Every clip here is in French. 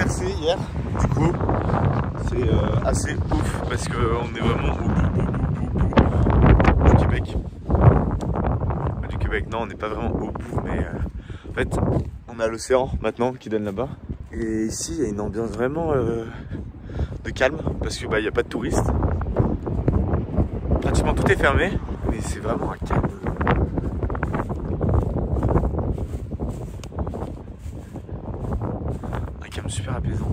Percé hier. Du coup, c'est assez ouf parce qu'on est vraiment au bout du Québec. Du Québec, non, on n'est pas vraiment au bout, mais en fait, on a l'océan maintenant qui donne là-bas. Et ici, il y a une ambiance vraiment de calme parce que bah, y a pas de touristes. Pratiquement tout est fermé, mais c'est vraiment un calme. Un calme super apaisant.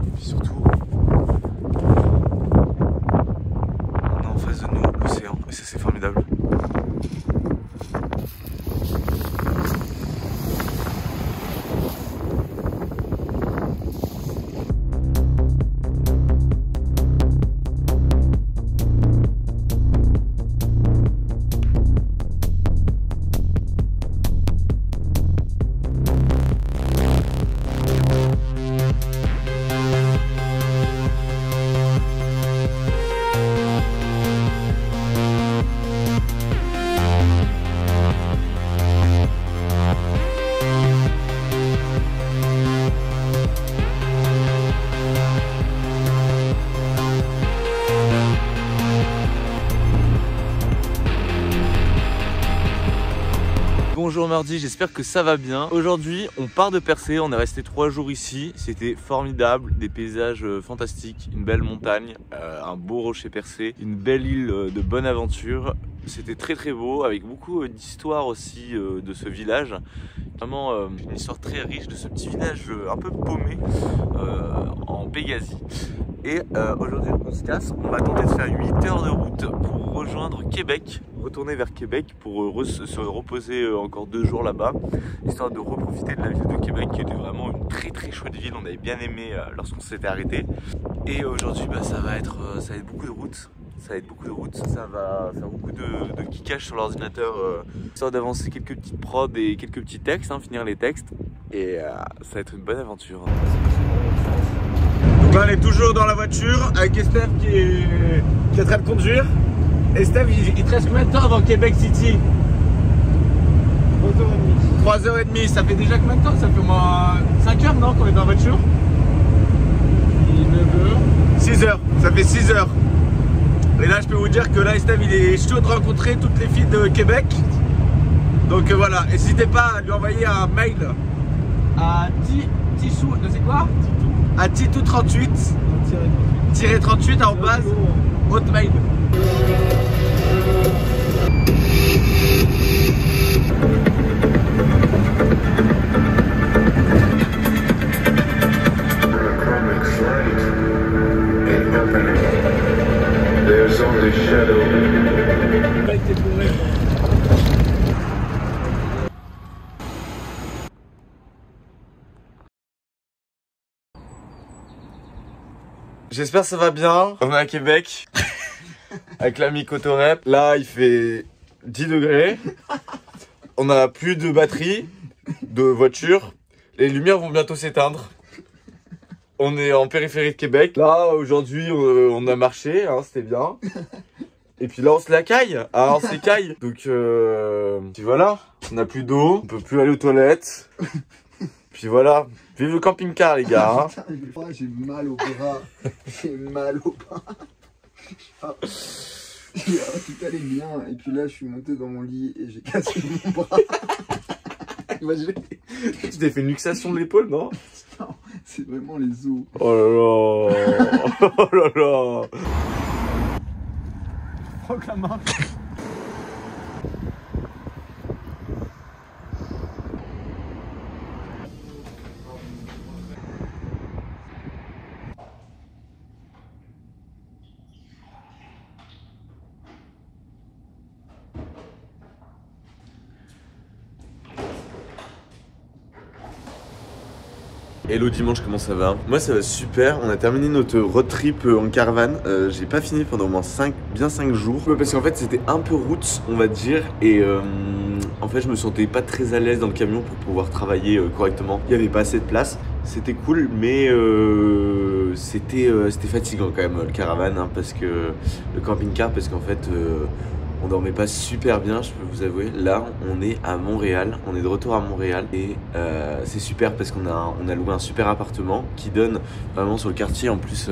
Et puis surtout, on a en face de nous l'océan et ça c'est formidable. Bonjour mardi, j'espère que ça va bien. Aujourd'hui, on part de Percé, on est resté 3 jours ici. C'était formidable, des paysages fantastiques, une belle montagne, un beau rocher percé, une belle île de bonne aventure. C'était très très beau, avec beaucoup d'histoire aussi de ce village. Vraiment une histoire très riche de ce petit village un peu paumé en Pégasie. Et aujourd'hui on se casse, on va tenter de faire 8 heures de route pour rejoindre Québec, retourner vers Québec pour se reposer encore 2 jours là-bas, histoire de reprofiter de la ville de Québec qui était vraiment une très très chouette ville, on avait bien aimé lorsqu'on s'était arrêté. Et aujourd'hui bah, ça va être beaucoup de route. Ça va être beaucoup de route, ça va faire beaucoup de geekage sur l'ordinateur, histoire d'avancer quelques petites prods et quelques petits textes, hein, finir les textes. Et ça va être une bonne aventure. Donc là on est toujours dans la voiture avec Estève qui est en train de conduire. Estève, il te reste combien de temps avant Québec City? 3h30. 3h30, ça fait déjà combien de temps? Ça fait au moins 5h non qu'on est dans la voiture? 6h, ça fait 6h. Et là je peux vous dire que là Estève il est chaud de rencontrer toutes les filles de Québec. Donc voilà, n'hésitez pas à lui envoyer un mail à Tichou, c'est quoi? À Titou38 38 en base hotmail. There's only shadow. J'espère que ça va bien. On est à Québec avec l'ami Cotorep. Là il fait 10 degrés. On a plus de batterie de voiture. Les lumières vont bientôt s'éteindre. On est en périphérie de Québec. Là, aujourd'hui, on a marché, hein, c'était bien. Et puis là, on se la caille. Ah, on s'écaille. Donc, puis voilà. On n'a plus d'eau. On peut plus aller aux toilettes. Puis voilà. Vive le camping-car, les gars. Hein. J'ai mal au bras. J'ai mal au bras. Ah. Tout allait bien. Et puis là, je suis monté dans mon lit et j'ai cassé mon bras. Imagine. Tu t'es fait une luxation de l'épaule, non? Non, c'est vraiment les os. Oh là là. Oh là là. Croque la main. Hello dimanche, comment ça va? Moi ça va super, on a terminé notre road trip en caravane. J'ai pas fini pendant au moins 5 jours. Parce qu'en fait c'était un peu route on va dire. Et en fait je me sentais pas très à l'aise dans le camion pour pouvoir travailler correctement. Il y avait pas assez de place. C'était cool mais c'était fatigant quand même le caravane hein, parce que le camping-car parce qu'en fait On dormait pas super bien, je peux vous avouer. Là, on est à Montréal, on est de retour à Montréal et c'est super parce qu'on a loué un super appartement qui donne vraiment sur le quartier en plus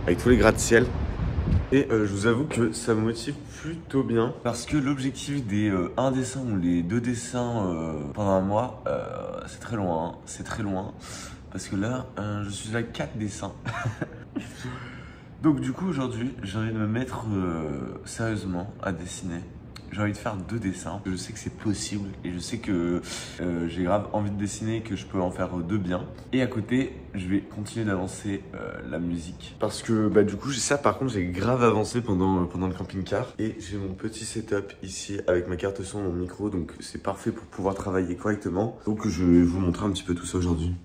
avec tous les gratte-ciel. Et je vous avoue que ça me motive plutôt bien parce que l'objectif des un dessin ou les 2 dessins pendant un mois, c'est très loin, hein. C'est très loin parce que là, je suis à 4 dessins. Donc du coup aujourd'hui j'ai envie de me mettre sérieusement à dessiner. J'ai envie de faire 2 dessins. Je sais que c'est possible et je sais que j'ai grave envie de dessiner et que je peux en faire 2 bien. Et à côté je vais continuer d'avancer la musique. Parce que bah du coup ça par contre j'ai grave avancé pendant le camping-car. Et j'ai mon petit setup ici avec ma carte son, mon micro. Donc c'est parfait pour pouvoir travailler correctement. Donc je vais vous montrer un petit peu tout ça aujourd'hui.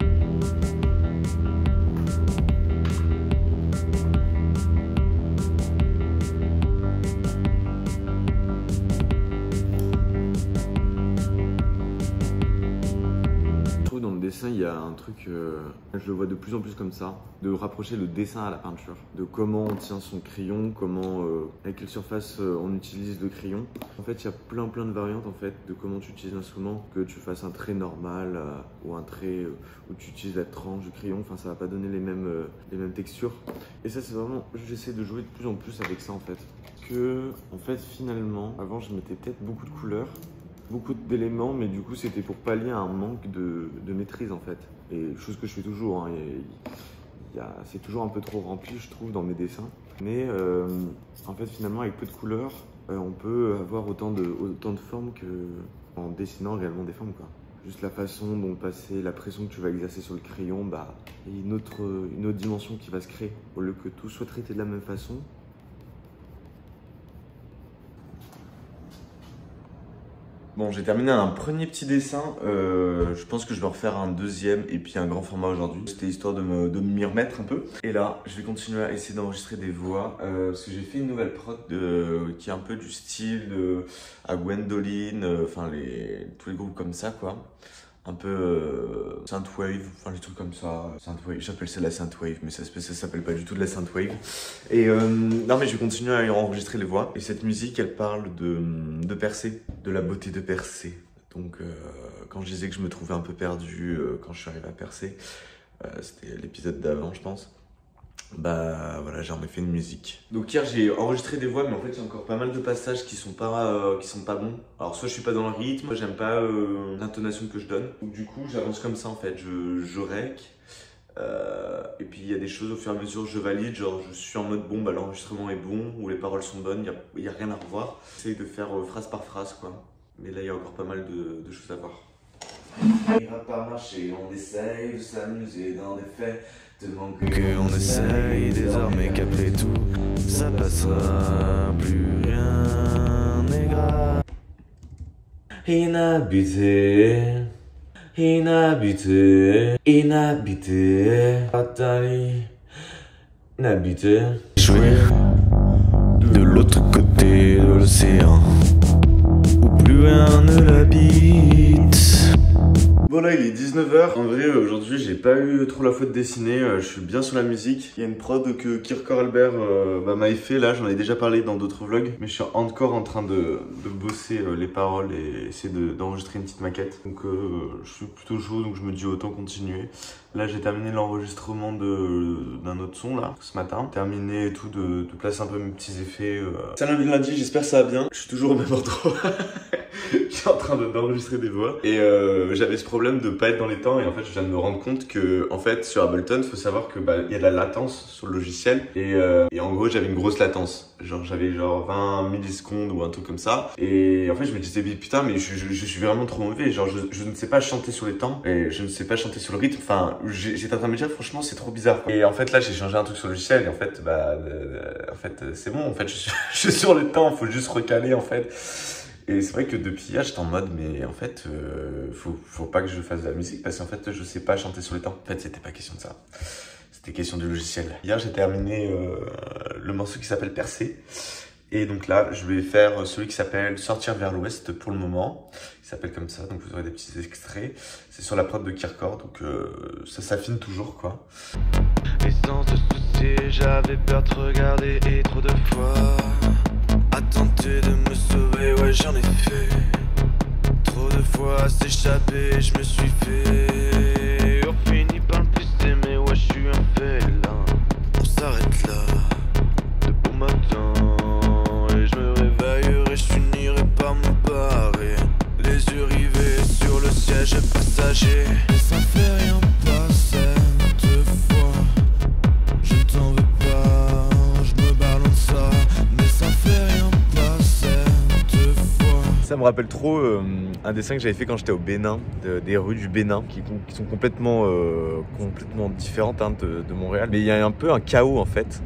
Il y a un truc, je le vois de plus en plus comme ça, de rapprocher le dessin à la peinture, de comment on tient son crayon, comment, avec quelle surface on utilise le crayon. En fait, il y a plein de variantes en fait de comment tu utilises l'instrument, que tu fasses un trait normal ou un trait où tu utilises la tranche du crayon, enfin ça va pas donner les mêmes textures. Et ça c'est vraiment, j'essaie de jouer de plus en plus avec ça en fait. Que en fait finalement, avant je mettais peut-être beaucoup de couleurs, beaucoup d'éléments, mais du coup c'était pour pallier à un manque de maîtrise en fait. Et chose que je fais toujours, hein. C'est toujours un peu trop rempli je trouve dans mes dessins. Mais en fait finalement avec peu de couleurs, on peut avoir autant de formes qu'en dessinant réellement des formes quoi. Juste la façon dont passer, la pression que tu vas exercer sur le crayon, bah, il y a une autre dimension qui va se créer. Au lieu que tout soit traité de la même façon, bon, j'ai terminé un premier petit dessin, je pense que je vais refaire un deuxième et puis un grand format aujourd'hui. C'était histoire de m'y remettre un peu. Et là, je vais continuer à essayer d'enregistrer des voix, parce que j'ai fait une nouvelle prod qui est un peu du style à Gwendoline, enfin tous les groupes comme ça quoi. Un peu synthwave, enfin les trucs comme ça, synthwave, j'appelle ça la synthwave, mais ça s'appelle pas du tout de la synthwave. Et non mais je vais continuer à enregistrer les voix. Et cette musique elle parle de Percé, de la beauté de Percé. Donc quand je disais que je me trouvais un peu perdu quand je suis arrivé à Percé, c'était l'épisode d'avant je pense. Bah voilà, j'en ai fait une musique. Donc hier j'ai enregistré des voix, mais en fait il y a encore pas mal de passages qui sont pas bons. Alors soit je suis pas dans le rythme, moi j'aime pas l'intonation que je donne. Donc du coup j'avance comme ça en fait, je rec. Et puis il y a des choses au fur et à mesure je valide, genre je suis en mode bon bah l'enregistrement est bon, ou les paroles sont bonnes, il y a rien à revoir. J'essaye de faire phrase par phrase quoi. Mais là il y a encore pas mal de choses à voir. On ira pas marcher, on essaye de s'amuser dans des faits. On essaye désormais qu'après tout, ça passera, plus rien n'est grave. Inhabité, inhabité, inhabité, fatali, inhabité. Jouer de l'autre côté de l'océan, où plus rien ne l'habite. Voilà, il est 19h. En vrai, aujourd'hui, j'ai pas eu trop la faute de dessiner. Je suis bien sur la musique. Il y a une prod que Kirkor Albert m'avait fait. Là, j'en ai déjà parlé dans d'autres vlogs. Mais je suis encore en train de bosser les paroles et essayer d'enregistrer une petite maquette. Donc, je suis plutôt chaud. Donc, je me dis autant continuer. Là, j'ai terminé l'enregistrement d'un autre son, là, ce matin. Terminé tout de placer un peu mes petits effets. C'est lundi, j'espère que ça va bien. Je suis toujours au même endroit. Je suis en train d'enregistrer des voix. Et j'avais ce problème de pas être dans les temps. Et en fait, je viens de me rendre compte que, en fait, sur Ableton, faut savoir que il y a de la latence sur le logiciel. Et en gros, j'avais une grosse latence. Genre, j'avais genre 20 millisecondes ou un truc comme ça. Et en fait, je me disais, putain, mais je suis vraiment trop mauvais. Genre, je ne sais pas chanter sur les temps. Et je ne sais pas chanter sur le rythme. Enfin, j'étais en train de me dire, franchement, c'est trop bizarre. Et en fait, là, j'ai changé un truc sur le logiciel. Et en fait, c'est bon. En fait, je suis sur le temps. Faut juste recaler, en fait. Et c'est vrai que depuis hier, j'étais en mode, mais en fait, faut pas que je fasse de la musique parce qu'en fait, je sais pas chanter sur les temps. En fait, c'était pas question de ça. C'était question du logiciel. Hier, j'ai terminé le morceau qui s'appelle Percé. Et donc là, je vais faire celui qui s'appelle Sortir vers l'Ouest pour le moment. Il s'appelle comme ça, donc vous aurez des petits extraits. C'est sur la prod de Kirkor, donc ça s'affine toujours, quoi. Et sans se soucier, j'avais peur de regarder et trop de fois à tenter de me sauver, ouais j'en ai fait. Trop de fois à s'échapper, je me suis fait. On finit par le plus aimer, ouais je suis un félin. On s'arrête là, de bon matin. Et je me réveillerai, je finirai par me barrer. Les yeux rivés sur le siège passager. Mais ça fait rien pas cette fois. Je ne t'en veux pas, je me balance ça. Mais ça fait rien pas cette fois. Ça me rappelle trop un dessin que j'avais fait quand j'étais au Bénin, des rues du Bénin qui sont complètement différentes hein, de Montréal. Mais il y a un peu un chaos en fait.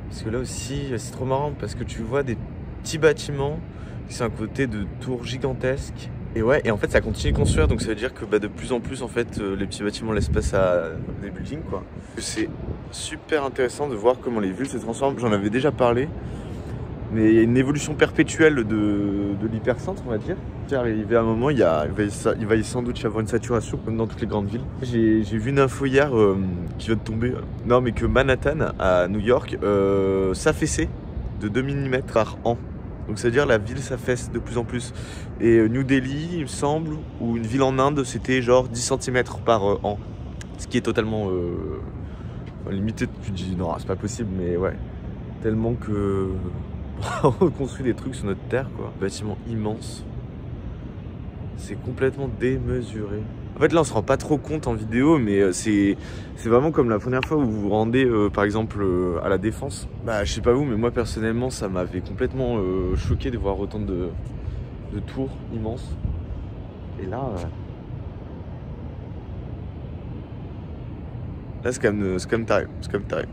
Parce que là aussi, c'est trop marrant parce que tu vois des petits bâtiments qui sont à côté de tours gigantesques. Et ouais, et en fait ça continue de construire, donc ça veut dire que de plus en plus en fait les petits bâtiments laissent place à des buildings quoi. C'est super intéressant de voir comment les villes se transforment, j'en avais déjà parlé. Mais il y a une évolution perpétuelle de l'hypercentre, on va dire. Arrivé à un moment, il va sans doute y avoir une saturation, comme dans toutes les grandes villes. J'ai vu une info hier qui vient de tomber. Non, mais que Manhattan, à New York, s'affaissait de 2 mm par an. Donc ça veut dire la ville s'affaisse de plus en plus. Et New Delhi, il me semble, ou une ville en Inde, c'était genre 10 cm par an. Ce qui est totalement limité. Tu te dis non, c'est pas possible, mais ouais. Tellement que... on construit des trucs sur notre terre quoi. Bâtiment immense. C'est complètement démesuré. En fait là on se rend pas trop compte en vidéo, mais c'est vraiment comme la première fois où vous vous rendez par exemple à la Défense. Bah je sais pas vous, mais moi personnellement ça m'avait complètement choqué de voir autant de tours immenses. Et là là c'est quand même taré. C'est quand même taré.